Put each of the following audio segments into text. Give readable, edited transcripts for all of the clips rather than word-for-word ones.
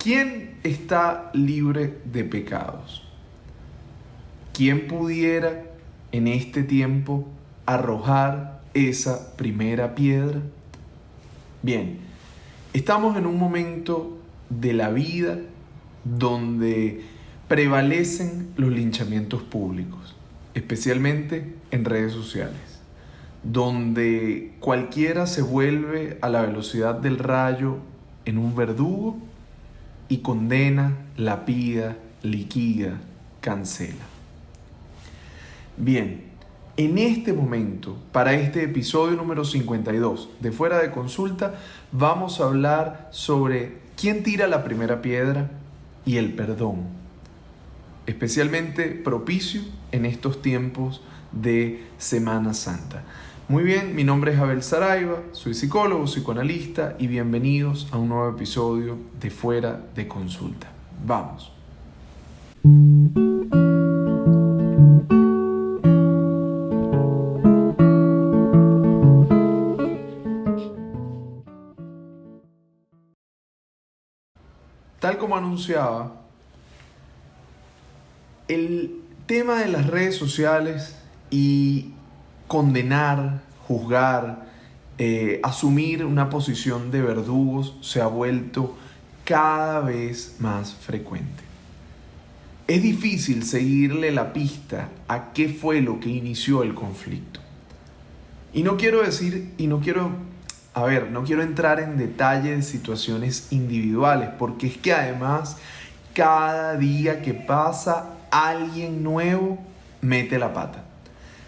¿Quién está libre de pecados? ¿Quién pudiera en este tiempo arrojar esa primera piedra? Bien, estamos en un momento de la vida donde prevalecen los linchamientos públicos, especialmente en redes sociales, donde cualquiera se vuelve a la velocidad del rayo en un verdugo y condena, lapida, liquida, cancela. Bien, en este momento, para este episodio número 52 de Fuera de Consulta, vamos a hablar sobre quién tira la primera piedra y el perdón, especialmente propicio en estos tiempos de Semana Santa. Muy bien, mi nombre es Abel Saraiva, soy psicólogo, psicoanalista y bienvenidos a un nuevo episodio de Fuera de Consulta. Vamos. Tal como anunciaba, el tema de las redes sociales y condenar, juzgar, asumir una posición de verdugos se ha vuelto cada vez más frecuente. Es difícil seguirle la pista a qué fue lo que inició el conflicto. Y no quiero entrar en detalle de situaciones individuales, porque es que además cada día que pasa alguien nuevo mete la pata.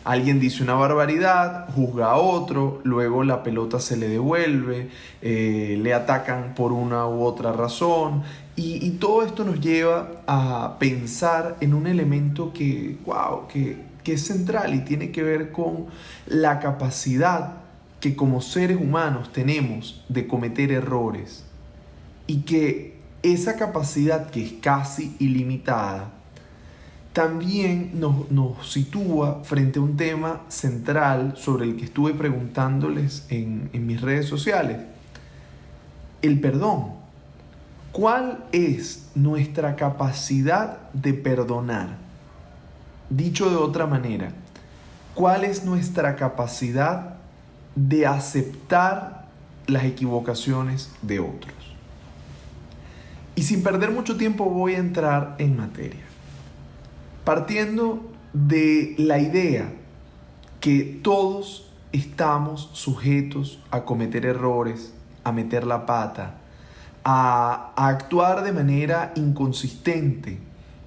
Alguien dice una barbaridad, juzga a otro, luego la pelota se le devuelve, le atacan por una u otra razón y todo esto nos lleva a pensar en un elemento que es central y tiene que ver con la capacidad que como seres humanos tenemos de cometer errores y que esa capacidad que es casi ilimitada también nos sitúa frente a un tema central sobre el que estuve preguntándoles en mis redes sociales. El perdón. ¿Cuál es nuestra capacidad de perdonar? Dicho de otra manera, ¿cuál es nuestra capacidad de aceptar las equivocaciones de otros? Y sin perder mucho tiempo voy a entrar en materia. Partiendo de la idea que todos estamos sujetos a cometer errores, a meter la pata, a actuar de manera inconsistente,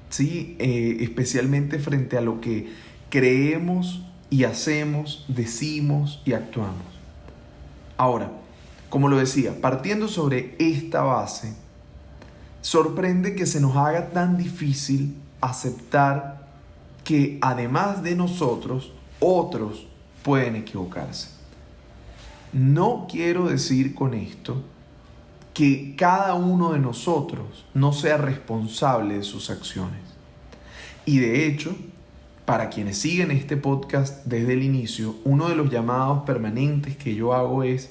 ¿sí? Especialmente frente a lo que creemos y hacemos, decimos y actuamos. Ahora, como lo decía, partiendo sobre esta base, sorprende que se nos haga tan difícil aceptar que además de nosotros, otros pueden equivocarse. No quiero decir con esto que cada uno de nosotros no sea responsable de sus acciones. Y de hecho, para quienes siguen este podcast desde el inicio, uno de los llamados permanentes que yo hago es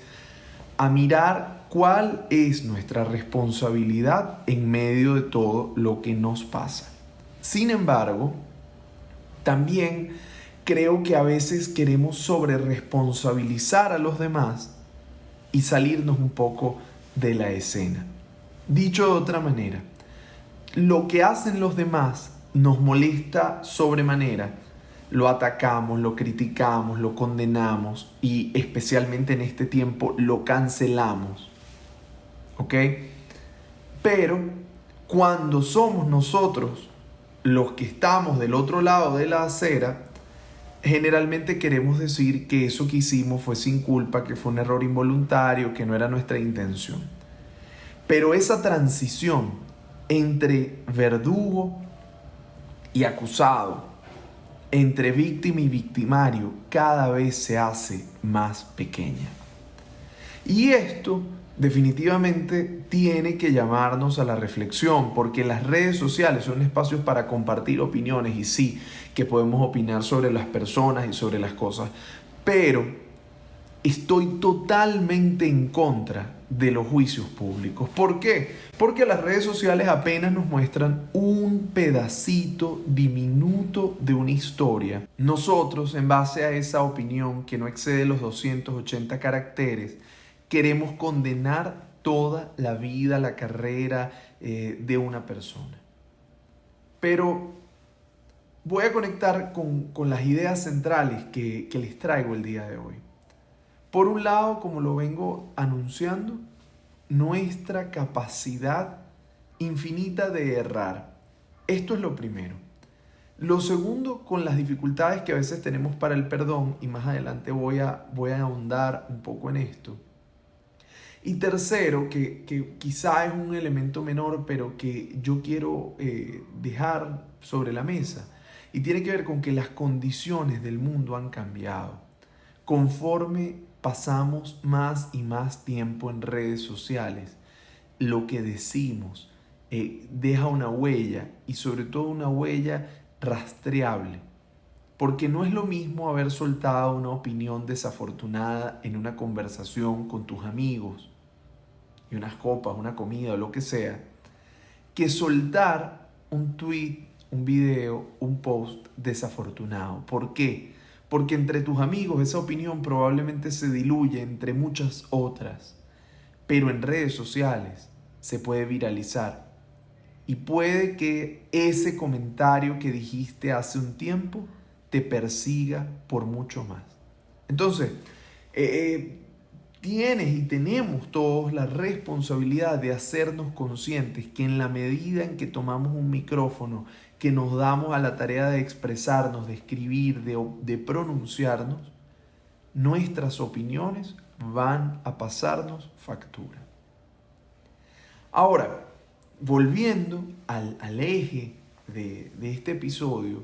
a mirar cuál es nuestra responsabilidad en medio de todo lo que nos pasa. Sin embargo, también creo que a veces queremos sobreresponsabilizar a los demás y salirnos un poco de la escena. Dicho de otra manera, lo que hacen los demás nos molesta sobremanera. Lo atacamos, lo criticamos, lo condenamos y especialmente en este tiempo lo cancelamos. ¿Ok? Pero cuando somos nosotros los que estamos del otro lado de la acera, generalmente queremos decir que eso que hicimos fue sin culpa, que fue un error involuntario, que no era nuestra intención. Pero esa transición entre verdugo y acusado, entre víctima y victimario, cada vez se hace más pequeña. Y esto definitivamente tiene que llamarnos a la reflexión, porque las redes sociales son espacios para compartir opiniones y sí, que podemos opinar sobre las personas y sobre las cosas, pero estoy totalmente en contra de los juicios públicos. ¿Por qué? Porque las redes sociales apenas nos muestran un pedacito diminuto de una historia. Nosotros, en base a esa opinión que no excede los 280 caracteres, queremos condenar toda la vida, la carrera de una persona. Pero voy a conectar con las ideas centrales que les traigo el día de hoy. Por un lado, como lo vengo anunciando, nuestra capacidad infinita de errar. Esto es lo primero. Lo segundo, con las dificultades que a veces tenemos para el perdón, y más adelante voy a ahondar un poco en esto. Y tercero, que quizá es un elemento menor, pero que yo quiero dejar sobre la mesa, y tiene que ver con que las condiciones del mundo han cambiado. Conforme pasamos más y más tiempo en redes sociales, lo que decimos deja una huella, y sobre todo una huella rastreable. Porque no es lo mismo haber soltado una opinión desafortunada en una conversación con tus amigos, y unas copas, una comida o lo que sea, que soltar un tweet, un video, un post desafortunado. ¿Por qué? Porque entre tus amigos esa opinión probablemente se diluye entre muchas otras, pero en redes sociales se puede viralizar y puede que ese comentario que dijiste hace un tiempo te persiga por mucho más. Entonces, tienes y tenemos todos la responsabilidad de hacernos conscientes que en la medida en que tomamos un micrófono, que nos damos a la tarea de expresarnos, de escribir, de pronunciarnos, nuestras opiniones van a pasarnos factura. Ahora, volviendo al eje de este episodio,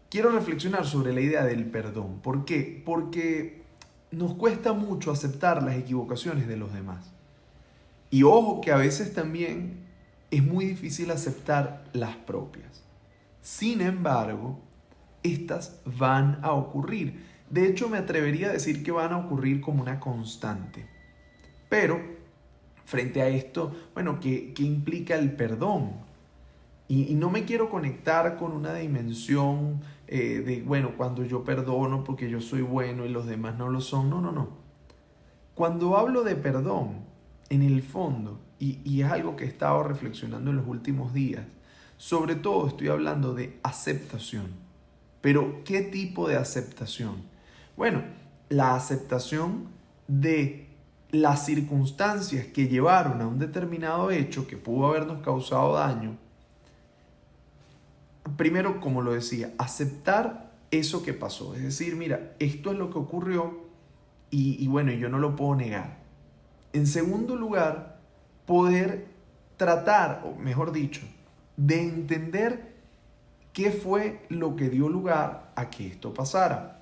quiero reflexionar sobre la idea del perdón. ¿Por qué? Porque nos cuesta mucho aceptar las equivocaciones de los demás. Y ojo que a veces también es muy difícil aceptar las propias. Sin embargo, estas van a ocurrir. De hecho, me atrevería a decir que van a ocurrir como una constante. Pero, frente a esto, bueno, ¿qué implica el perdón? Y no me quiero conectar con una dimensión bueno, cuando yo perdono porque yo soy bueno y los demás no lo son. No, no, no. Cuando hablo de perdón, en el fondo, y es algo que he estado reflexionando en los últimos días, sobre todo estoy hablando de aceptación. Pero, ¿qué tipo de aceptación? Bueno, la aceptación de las circunstancias que llevaron a un determinado hecho que pudo habernos causado daño. Primero, como lo decía, aceptar eso que pasó. Es decir, mira, esto es lo que ocurrió y bueno, yo no lo puedo negar. En segundo lugar, poder tratar, o mejor dicho, de entender qué fue lo que dio lugar a que esto pasara.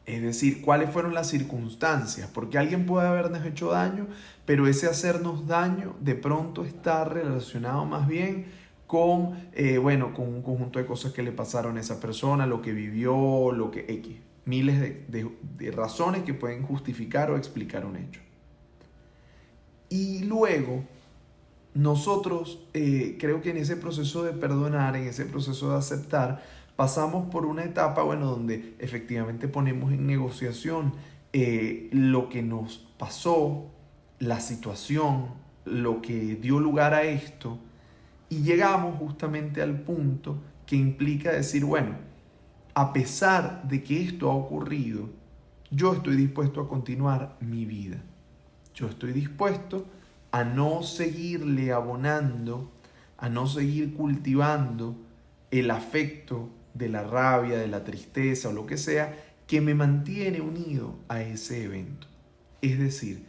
Es decir, cuáles fueron las circunstancias, porque alguien puede habernos hecho daño, pero ese hacernos daño de pronto está relacionado más bien con, con un conjunto de cosas que le pasaron a esa persona, lo que vivió, lo que X, miles de razones que pueden justificar o explicar un hecho. Y luego, nosotros creo que en ese proceso de perdonar, en ese proceso de aceptar, pasamos por una etapa, donde efectivamente ponemos en negociación lo que nos pasó, la situación, lo que dio lugar a esto, y llegamos justamente al punto que implica decir, bueno, a pesar de que esto ha ocurrido, yo estoy dispuesto a continuar mi vida. Yo estoy dispuesto a no seguirle abonando, a no seguir cultivando el afecto de la rabia, de la tristeza o lo que sea, que me mantiene unido a ese evento. Es decir,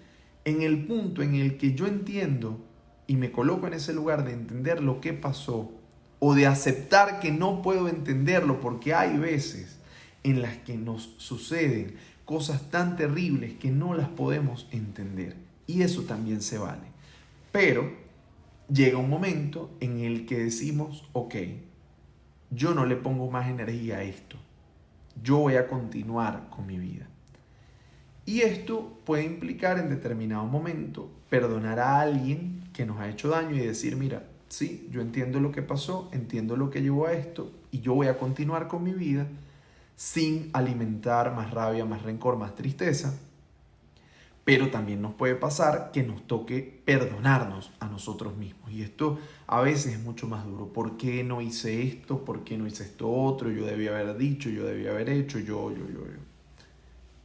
en el punto en el que yo entiendo y me coloco en ese lugar de entender lo que pasó o de aceptar que no puedo entenderlo, porque hay veces en las que nos suceden cosas tan terribles que no las podemos entender, y eso también se vale. Pero llega un momento en el que decimos, ok, yo no le pongo más energía a esto, yo voy a continuar con mi vida. Y esto puede implicar en determinado momento perdonar a alguien que nos ha hecho daño y decir, mira, sí, yo entiendo lo que pasó, entiendo lo que llevó a esto y yo voy a continuar con mi vida sin alimentar más rabia, más rencor, más tristeza. Pero también nos puede pasar que nos toque perdonarnos a nosotros mismos. Y esto a veces es mucho más duro. ¿Por qué no hice esto? ¿Por qué no hice esto otro? Yo debía haber dicho, yo debía haber hecho, yo.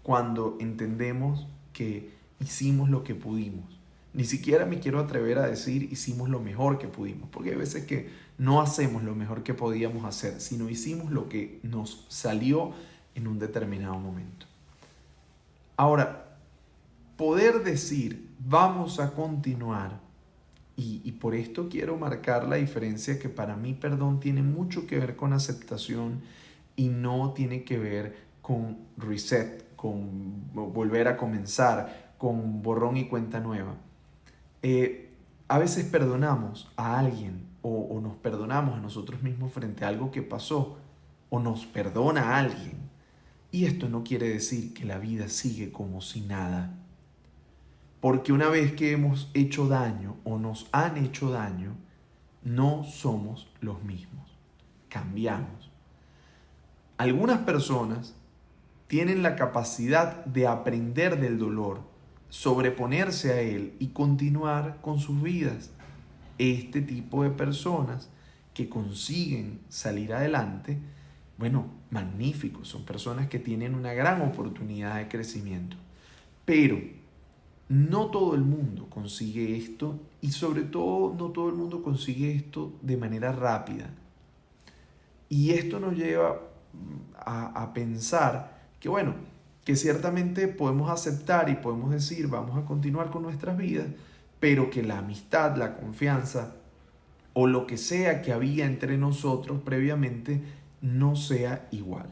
Cuando entendemos que hicimos lo que pudimos. Ni siquiera me quiero atrever a decir hicimos lo mejor que pudimos. Porque hay veces que no hacemos lo mejor que podíamos hacer, sino hicimos lo que nos salió en un determinado momento. Ahora, poder decir, vamos a continuar, y por esto quiero marcar la diferencia que para mí perdón tiene mucho que ver con aceptación y no tiene que ver con reset, con volver a comenzar, con borrón y cuenta nueva. A veces perdonamos a alguien o nos perdonamos a nosotros mismos frente a algo que pasó o nos perdona a alguien. Y esto no quiere decir que la vida sigue como si nada. Porque una vez que hemos hecho daño o nos han hecho daño, no somos los mismos. Cambiamos. Algunas personas tienen la capacidad de aprender del dolor, sobreponerse a él y continuar con sus vidas. Este tipo de personas que consiguen salir adelante, bueno, magníficos, son personas que tienen una gran oportunidad de crecimiento. Pero no todo el mundo consigue esto y sobre todo no todo el mundo consigue esto de manera rápida. Y esto nos lleva a pensar que bueno, que ciertamente podemos aceptar y podemos decir vamos a continuar con nuestras vidas, pero que la amistad, la confianza o lo que sea que había entre nosotros previamente no sea igual.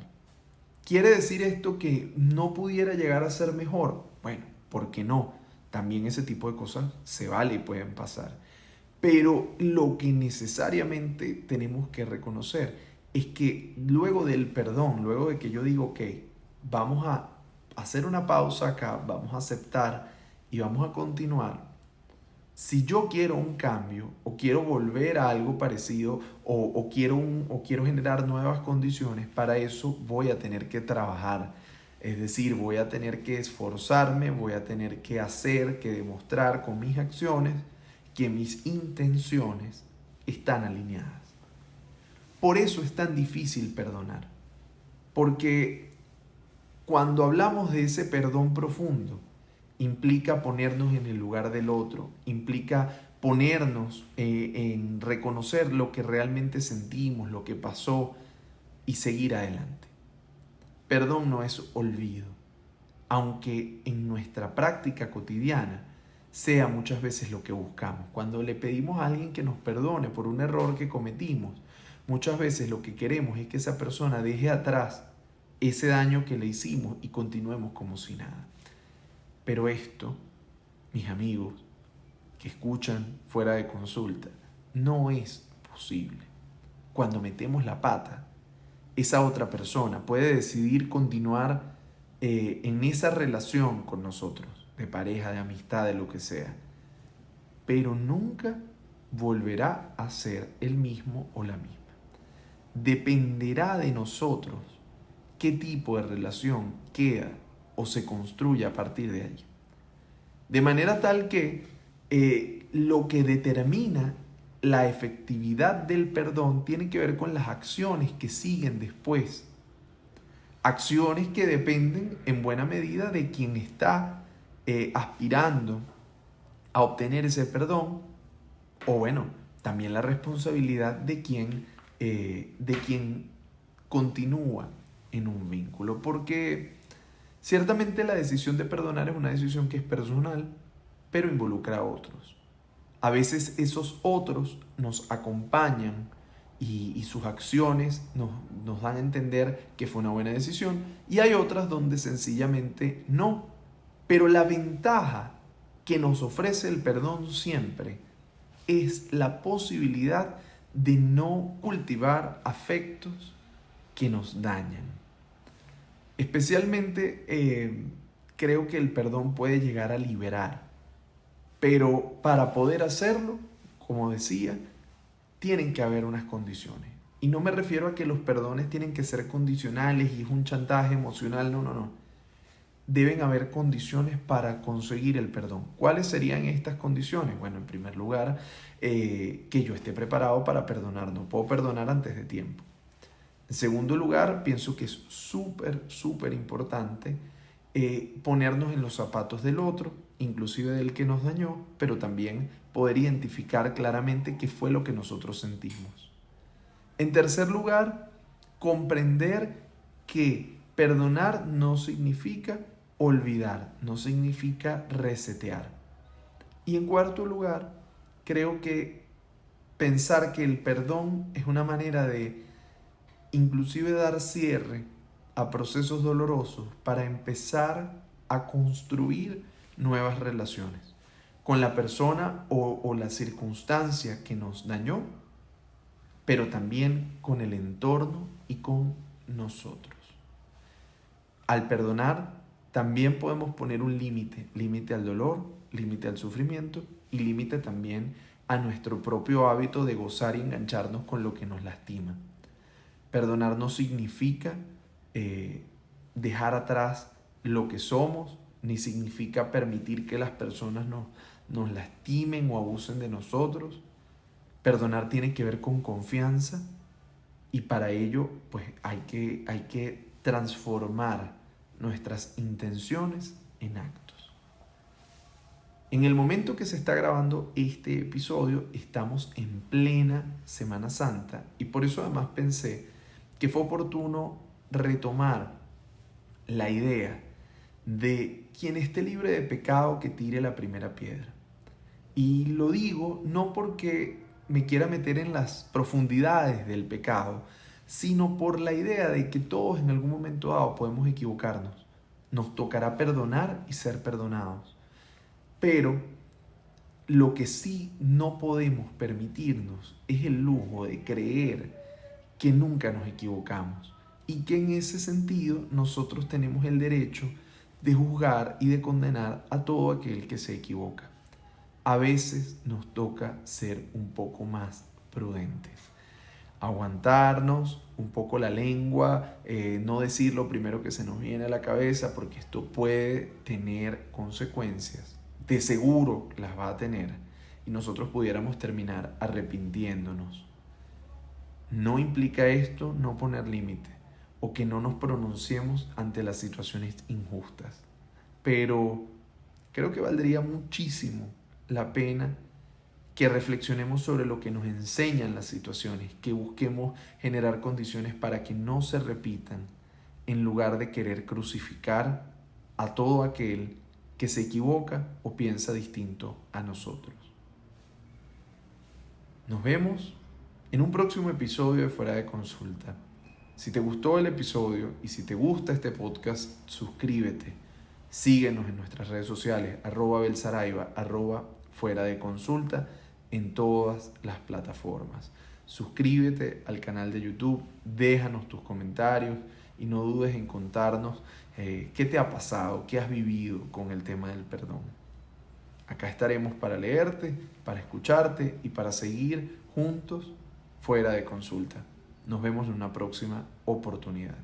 ¿Quiere decir esto que no pudiera llegar a ser mejor? Bueno, ¿por qué no? También ese tipo de cosas se vale y pueden pasar. Pero lo que necesariamente tenemos que reconocer es que luego del perdón, luego de que yo digo, ok, vamos a hacer una pausa acá, vamos a aceptar y vamos a continuar. Si yo quiero un cambio o quiero volver a algo parecido o quiero generar nuevas condiciones, para eso voy a tener que trabajar. Es decir, voy a tener que esforzarme, voy a tener que hacer, que demostrar con mis acciones que mis intenciones están alineadas. Por eso es tan difícil perdonar. Porque cuando hablamos de ese perdón profundo, implica ponernos en el lugar del otro, implica ponernos en reconocer lo que realmente sentimos, lo que pasó y seguir adelante. Perdón no es olvido, aunque en nuestra práctica cotidiana sea muchas veces lo que buscamos. Cuando le pedimos a alguien que nos perdone por un error que cometimos, muchas veces lo que queremos es que esa persona deje atrás ese daño que le hicimos y continuemos como si nada. Pero esto, mis amigos que escuchan fuera de consulta, no es posible. Cuando metemos la pata, esa otra persona puede decidir continuar en esa relación con nosotros, de pareja, de amistad, de lo que sea, pero nunca volverá a ser el mismo o la misma. Dependerá de nosotros qué tipo de relación queda o se construye a partir de allí. De manera tal que lo que determina la efectividad del perdón tiene que ver con las acciones que siguen después. Acciones que dependen en buena medida de quien está aspirando a obtener ese perdón, o bueno, también la responsabilidad de quien continúa en un vínculo, porque ciertamente la decisión de perdonar es una decisión que es personal, pero involucra a otros. A veces esos otros nos acompañan y sus acciones nos dan a entender que fue una buena decisión, y hay otras donde sencillamente no. Pero la ventaja que nos ofrece el perdón siempre es la posibilidad de no cultivar afectos que nos dañan. Especialmente creo que el perdón puede llegar a liberar. Pero para poder hacerlo, como decía, tienen que haber unas condiciones. Y no me refiero a que los perdones tienen que ser condicionales y es un chantaje emocional, no. Deben haber condiciones para conseguir el perdón. ¿Cuáles serían estas condiciones? Bueno, en primer lugar, que yo esté preparado para perdonar. No puedo perdonar antes de tiempo. En segundo lugar, pienso que es súper importante ponernos en los zapatos del otro, inclusive del que nos dañó, pero también poder identificar claramente qué fue lo que nosotros sentimos. En tercer lugar, comprender que perdonar no significa olvidar, no significa resetear. Y en cuarto lugar, creo que pensar que el perdón es una manera de inclusive dar cierre a procesos dolorosos para empezar a construir nuevas relaciones con la persona o la circunstancia que nos dañó, pero también con el entorno y con nosotros. Al perdonar, también podemos poner un límite al dolor, límite al sufrimiento y límite también a nuestro propio hábito de gozar y engancharnos con lo que nos lastima. Perdonar no significa dejar atrás lo que somos, ni significa permitir que las personas nos lastimen o abusen de nosotros. Perdonar tiene que ver con confianza y para ello pues hay que transformar nuestras intenciones en actos. En el momento que se está grabando este episodio estamos en plena Semana Santa y por eso además pensé que fue oportuno retomar la idea de quien esté libre de pecado que tire la primera piedra. Y lo digo no porque me quiera meter en las profundidades del pecado, sino por la idea de que todos en algún momento dado podemos equivocarnos. Nos tocará perdonar y ser perdonados. Pero lo que sí no podemos permitirnos es el lujo de creer que nunca nos equivocamos y que en ese sentido nosotros tenemos el derecho de juzgar y de condenar a todo aquel que se equivoca. A veces nos toca ser un poco más prudentes, aguantarnos un poco la lengua, no decir lo primero que se nos viene a la cabeza porque esto puede tener consecuencias, de seguro las va a tener y nosotros pudiéramos terminar arrepintiéndonos. No implica esto no poner límite o que no nos pronunciemos ante las situaciones injustas. Pero creo que valdría muchísimo la pena que reflexionemos sobre lo que nos enseñan las situaciones, que busquemos generar condiciones para que no se repitan, en lugar de querer crucificar a todo aquel que se equivoca o piensa distinto a nosotros. Nos vemos en un próximo episodio de Fuera de Consulta. Si te gustó el episodio y si te gusta este podcast, suscríbete. Síguenos en nuestras redes sociales, @belsaraiva, @fuera de consulta, en todas las plataformas. Suscríbete al canal de YouTube, déjanos tus comentarios y no dudes en contarnos qué te ha pasado, qué has vivido con el tema del perdón. Acá estaremos para leerte, para escucharte y para seguir juntos fuera de consulta. Nos vemos en una próxima oportunidad.